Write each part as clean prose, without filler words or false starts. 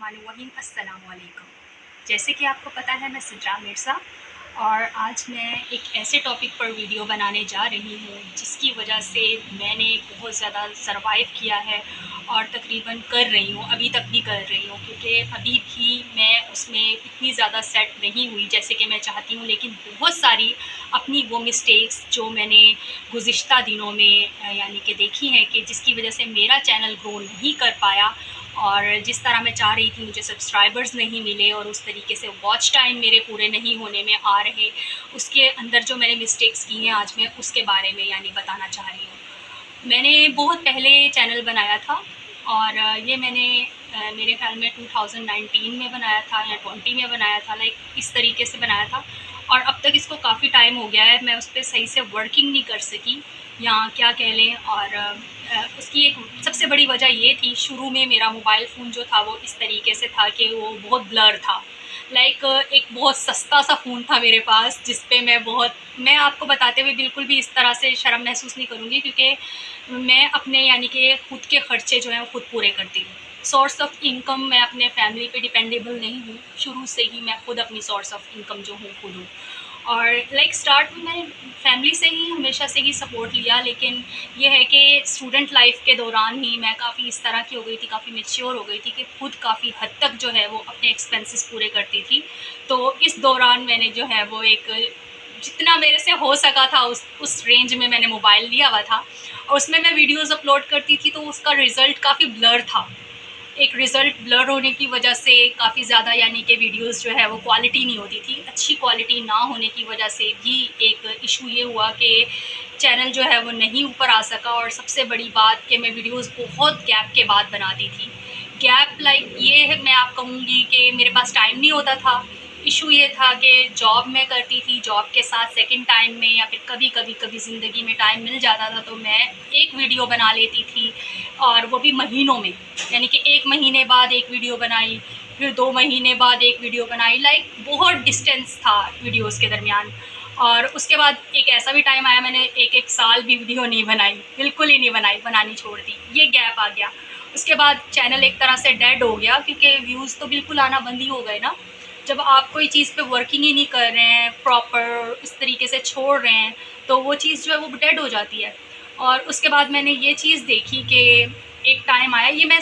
बिस्मिल्लाहिर्रहमानिर्रहीम। अस्सलाम वालेकुम। जैसे कि आपको पता है, मैं सिद्रा मिर्ज़ा और आज मैं एक ऐसे टॉपिक पर वीडियो बनाने जा रही हूँ जिसकी वजह से मैंने बहुत ज़्यादा सर्वाइव किया है और तकरीबन कर रही हूँ, अभी तक भी कर रही हूँ, क्योंकि अभी भी मैं उसमें इतनी ज़्यादा सेट नहीं हुई जैसे कि मैं चाहती हूँ। लेकिन बहुत सारी अपनी वो मिस्टेक्स जो मैंने गुज़िश्ता दिनों में यानी कि देखी हैं कि जिसकी वजह से मेरा चैनल ग्रो नहीं कर पाया और जिस तरह मैं चाह रही थी मुझे सब्सक्राइबर्स नहीं मिले और उस तरीके से वॉच टाइम मेरे पूरे नहीं होने में आ रहे, उसके अंदर जो मैंने मिस्टेक्स की हैं आज मैं उसके बारे में यानी बताना चाह रही हूँ। मैंने बहुत पहले चैनल बनाया था और ये मैंने मेरे ख़्याल में 2019 में बनाया था या 20 में बनाया था, लाइक इस तरीके से बनाया था। और अब तक इसको काफ़ी टाइम हो गया है, मैं उस पर सही से वर्किंग नहीं कर सकी या क्या कह लें। और उसकी एक सबसे बड़ी वजह ये थी, शुरू में मेरा मोबाइल फ़ोन जो था वो इस तरीके से था कि वो बहुत ब्लर था। लाइक एक बहुत सस्ता सा फ़ोन था मेरे पास जिस पे मैं आपको बताते हुए बिल्कुल भी इस तरह से शर्म महसूस नहीं करूँगी, क्योंकि मैं अपने यानी कि खुद के खर्चे जो हैं वो खुद पूरे करती हूँ। सोर्स ऑफ इनकम मैं अपने फैमिली पे डिपेंडेबल नहीं हूँ, शुरू से ही मैं खुद अपनी सोर्स ऑफ इनकम जो हूँ खुद हूँ। और लाइक स्टार्ट में मैंने फैमिली से ही हमेशा से ही सपोर्ट लिया, लेकिन ये है कि स्टूडेंट लाइफ के दौरान ही मैं काफ़ी इस तरह की हो गई थी, काफ़ी मैच्योर हो गई थी कि खुद काफ़ी हद तक जो है वो अपने एक्सपेंसेस पूरे करती थी। तो इस दौरान मैंने जो है वो एक जितना मेरे से हो सका था उस रेंज में मैंने मोबाइल लिया हुआ था और उसमें मैं वीडियोज़ अपलोड करती थी, तो उसका रिज़ल्ट काफ़ी ब्लर था। एक रिज़ल्ट ब्लर होने की वजह से काफ़ी ज़्यादा यानी कि वीडियोज़ जो है वो क्वालिटी नहीं होती थी। अच्छी क्वालिटी ना होने की वजह से भी एक इशू ये हुआ कि चैनल जो है वो नहीं ऊपर आ सका। और सबसे बड़ी बात कि मैं वीडियोज़ बहुत गैप के बाद बनाती थी। गैप लाइक ये है, मैं आप कहूँगी कि मेरे पास टाइम नहीं होता था। इशू ये था कि जॉब मैं करती थी, जॉब के साथ सेकंड टाइम में या फिर कभी ज़िंदगी में टाइम मिल जाता था तो मैं एक वीडियो बना लेती थी, और वो भी महीनों में। यानी कि 1 महीने बाद एक वीडियो बनाई, फिर 2 महीने बाद एक वीडियो बनाई, लाइक बहुत डिस्टेंस था वीडियोज़ के दरमियान। और उसके बाद एक ऐसा भी टाइम आया, मैंने 1-1 साल भी वीडियो नहीं बनाई, बिल्कुल ही नहीं बनाई, बनानी छोड़ दी, ये गैप आ गया। उसके बाद चैनल एक तरह से डेड हो गया, क्योंकि व्यूज़ तो बिल्कुल आना बंद ही हो गए ना। जब आप कोई चीज़ पे वर्किंग ही नहीं कर रहे हैं प्रॉपर, इस तरीके से छोड़ रहे हैं, तो वो चीज़ जो है वो डेड हो जाती है। और उसके बाद मैंने ये चीज़ देखी कि एक टाइम आया, ये मैं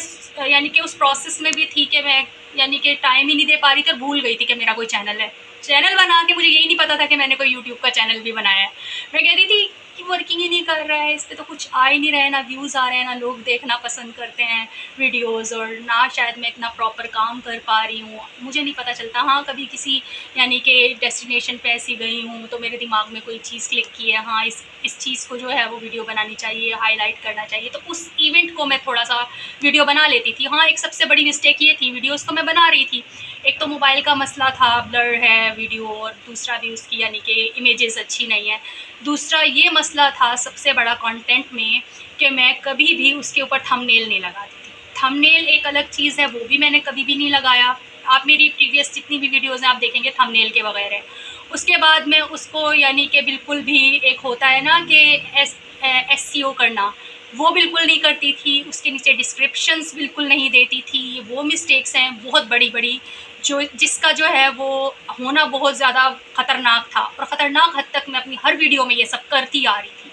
यानी कि उस प्रोसेस में भी थी कि मैं यानी कि टाइम ही नहीं दे पा रही थी और भूल गई थी कि मेरा कोई चैनल है। चैनल बना के मुझे यही नहीं पता था कि मैंने कोई यूट्यूब का चैनल भी बनाया है। मैं कहती थी कि वर्किंग ही नहीं कर रहा है, इस पे तो कुछ आ ही नहीं रहा है, ना व्यूज़ आ रहे हैं, ना लोग देखना पसंद करते हैं वीडियोज़, और ना शायद मैं इतना प्रॉपर काम कर पा रही हूँ, मुझे नहीं पता चलता। हाँ, कभी किसी यानी कि डेस्टिनेशन पे ऐसी गई हूँ तो मेरे दिमाग में कोई चीज़ क्लिक की है, हाँ इस चीज़ को जो है वो वीडियो बनानी चाहिए, हाईलाइट करना चाहिए, तो उस इवेंट को मैं थोड़ा-सा वीडियो बना लेती थी। हाँ, एक सबसे बड़ी मिस्टेक ये थी, वीडियोज़ तो मैं बना रही थी, एक तो मोबाइल का मसला था, ब्लर है वीडियो, और दूसरा भी उसकी यानी कि इमेजेस अच्छी नहीं है। दूसरा ये मसला था सबसे बड़ा कंटेंट में कि मैं कभी भी उसके ऊपर थंबनेल नहीं लगाती थी। थंबनेल एक अलग चीज़ है, वो भी मैंने कभी भी नहीं लगाया। आप मेरी प्रीवियस जितनी भी वीडियोज़ हैं आप देखेंगे थंबनेल के बगैर है। उसके बाद मैं उसको यानी कि बिल्कुल भी, एक होता है ना कि एसईओ करना, वो बिल्कुल नहीं करती थी। उसके नीचे डिस्क्रिप्शंस बिल्कुल नहीं देती थी। ये वो मिस्टेक्स हैं बहुत बड़ी-बड़ी, जो जिसका जो है वो होना बहुत ज़्यादा ख़तरनाक था, और ख़तरनाक हद तक मैं अपनी हर वीडियो में ये सब करती आ रही थी।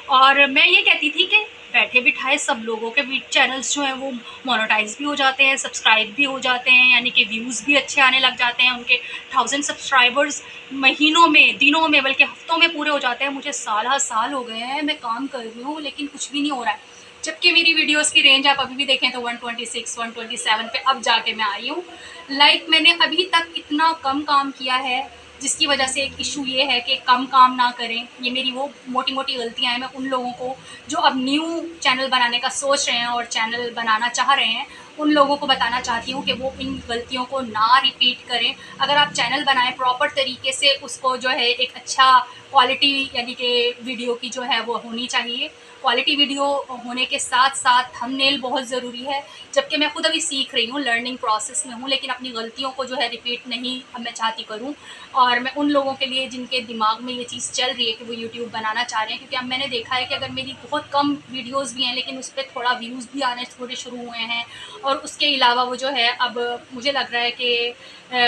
और मैं ये कहती थी कि बैठे-बिठाए सब लोगों के चैनल्स जो हैं वो मोनेटाइज़ भी हो जाते हैं, सब्सक्राइब भी हो जाते हैं, यानी कि व्यूज़ भी अच्छे आने लग जाते हैं, उनके 1000 सब्सक्राइबर्स महीनों में, दिनों में, बल्कि हफ्तों में पूरे हो जाते हैं। मुझे साल हो गए हैं, मैं काम कर रही हूँ लेकिन कुछ भी नहीं हो रहा है। जबकि मेरी वीडियोज़ की रेंज आप अभी भी देखें तो 126, 127 पे अब जाके मैं आई हूँ। लाइक मैंने अभी तक इतना कम काम किया है, जिसकी वजह से एक इशू ये है कि कम काम ना करें। ये मेरी वो मोटी-मोटी गलतियाँ हैं। मैं उन लोगों को जो अब न्यू चैनल बनाने का सोच रहे हैं और चैनल बनाना चाह रहे हैं, उन लोगों को बताना चाहती हूँ कि वो इन गलतियों को ना रिपीट करें। अगर आप चैनल बनाएँ प्रॉपर तरीके से, उसको जो है एक अच्छा क्वालिटी यानी कि वीडियो की जो है वो होनी चाहिए, क्वालिटी वीडियो होने के साथ साथ थंबनेल बहुत ज़रूरी है। जबकि मैं खुद अभी सीख रही हूँ, लर्निंग प्रोसेस में हूँ, लेकिन अपनी गलतियों को जो है रिपीट नहीं अब मैं चाहती करूँ। और मैं उन लोगों के लिए जिनके दिमाग में ये चीज़ चल रही है कि वो यूट्यूब बनाना चाह रहे हैं, क्योंकि अब मैंने देखा है कि अगर मेरी बहुत कम वीडियोज़ भी हैं लेकिन उस पर थोड़ा व्यूज़ भी आने थोड़े शुरू हुए हैं, और उसके अलावा वो जो है अब मुझे लग रहा है कि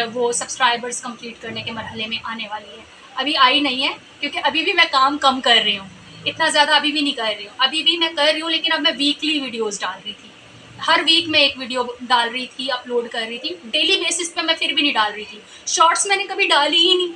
वो सब्सक्राइबर्स कंप्लीट करने के मरहले में आने वाली है। अभी आई नहीं है, क्योंकि अभी भी मैं काम कम कर रही हूँ, इतना ज़्यादा अभी भी नहीं कर रही हूँ। अभी भी मैं कर रही हूँ, लेकिन अब मैं वीकली वीडियोज़ डाल रही थी। हर वीक में एक वीडियो डाल रही थी, अपलोड कर रही थी। डेली बेसिस पे मैं फिर भी नहीं डाल रही थी। शॉर्ट्स मैंने कभी डाली ही नहीं।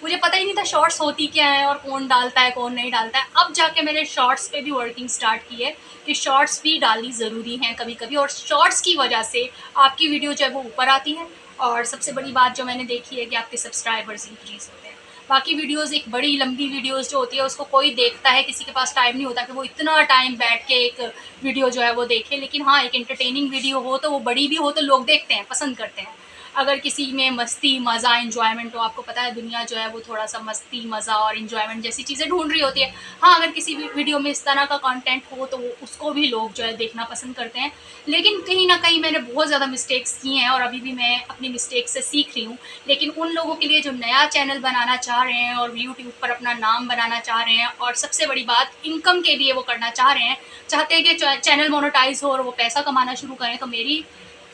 मुझे पता ही नहीं था शॉर्ट्स होती क्या है और कौन डालता है कौन नहीं डालता है। अब जाके मैंने शॉर्ट्स पे भी वर्किंग स्टार्ट की है कि शॉर्ट्स भी डालनी ज़रूरी हैं कभी कभी, और शॉर्ट्स की वजह से आपकी वीडियो जो है वो ऊपर आती है, और सबसे बड़ी बात जो मैंने देखी है कि आपके सब्सक्राइबर्स इंक्रीज़ होते हैं। बाकी वीडियोज़, एक बड़ी लंबी वीडियोज़ जो होती है उसको कोई देखता है, किसी के पास टाइम नहीं होता कि वो इतना टाइम बैठ के एक वीडियो जो है वो देखे। लेकिन हाँ, एक एंटरटेनिंग वीडियो हो तो वो बड़ी भी हो तो लोग देखते हैं, पसंद करते हैं। अगर किसी में मस्ती, मज़ा, एन्जॉयमेंट हो, आपको पता है दुनिया जो है वो थोड़ा-सा मस्ती, मज़ा और एन्जॉयमेंट जैसी चीज़ें ढूँढ रही होती है। हाँ, अगर किसी भी वीडियो में इस तरह का कंटेंट हो तो वो उसको भी लोग जो है देखना पसंद करते हैं। लेकिन कहीं न कहीं मैंने बहुत ज़्यादा मिस्टेक्स की हैं और अभी भी मैं अपनी मिस्टेक से सीख रही हूँ। लेकिन उन लोगों के लिए जो नया चैनल बनाना चाह रहे हैं और यूट्यूब पर अपना नाम बनाना चाह रहे हैं, और सबसे बड़ी बात इनकम के लिए वो करना चाह रहे हैं, चाहते हैं कि चैनल मोनेटाइज़ हो और वो पैसा कमाना शुरू करें, तो मेरी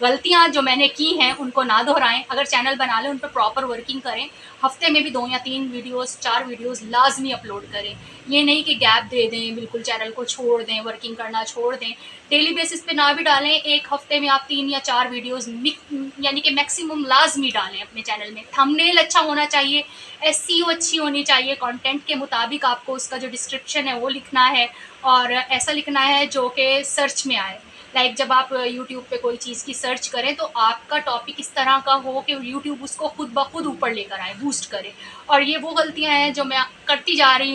गलतियाँ जो मैंने की हैं उनको ना दोहराएं। अगर चैनल बना लें उन पर प्रॉपर वर्किंग करें। हफ्ते में भी 2 या 3 वीडियोस, 4 वीडियोस लाजमी अपलोड करें। ये नहीं कि गैप दे दें, बिल्कुल चैनल को छोड़ दें, वर्किंग करना छोड़ दें। डेली बेसिस पे ना भी डालें, एक हफ्ते में आप 3 या 4 वीडियोस यानी कि मैक्सिमम लाजमी डालें अपने चैनल में। थंबनेल अच्छा होना चाहिए, एसईओ अच्छी होनी चाहिए, कंटेंट के मुताबिक आपको उसका जो डिस्क्रिप्शन है वो लिखना है, और ऐसा लिखना है जो कि सर्च में आए। लाइक जब आप यूट्यूब पे कोई चीज़ की सर्च करें तो आपका टॉपिक इस तरह का हो कि यूट्यूब उसको खुद ब खुद ऊपर लेकर आए, बूस्ट करे। और ये वो गलतियां हैं जो मैं करती जा रही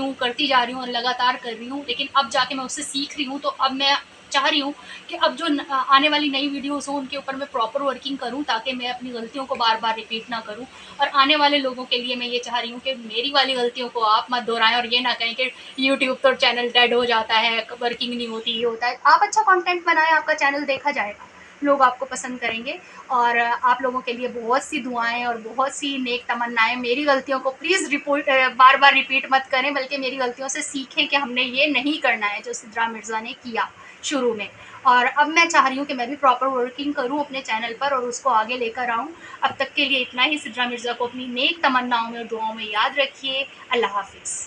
हूँ और लगातार कर रही हूँ, लेकिन अब जाके मैं उससे सीख रही हूँ। तो अब मैं चाह रही हूँ कि अब जो आने वाली नई वीडियोस हों उनके ऊपर मैं प्रॉपर वर्किंग करूँ, ताकि मैं अपनी गलतियों को बार बार रिपीट ना करूँ। और आने वाले लोगों के लिए मैं ये चाह रही हूँ कि मेरी वाली गलतियों को आप मत दोहराएं, और ये ना कहें कि यूट्यूब तो चैनल डेड हो जाता है, वर्किंग नहीं होती, ये होता है। आप अच्छा कंटेंट बनाएं, आपका चैनल देखा जाएगा, लोग आपको पसंद करेंगे। और आप लोगों के लिए बहुत सी दुआएं और बहुत सी नेक तमन्नाएं। मेरी गलतियों को please report bar bar repeat मत करें, बल्कि मेरी गलतियों से सीखें कि हमने ये नहीं करना है जो सिद्रा मिर्ज़ा ने किया शुरू में। और अब मैं चाह रही हूँ कि मैं भी प्रॉपर वर्किंग करूँ अपने चैनल पर और उसको आगे लेकर आऊँ। अब तक के लिए इतना ही। सिद्रा मिर्ज़ा को अपनी नेक तमन्नाओं में और दुआओं में याद रखिए। अल्लाह हाफिज़।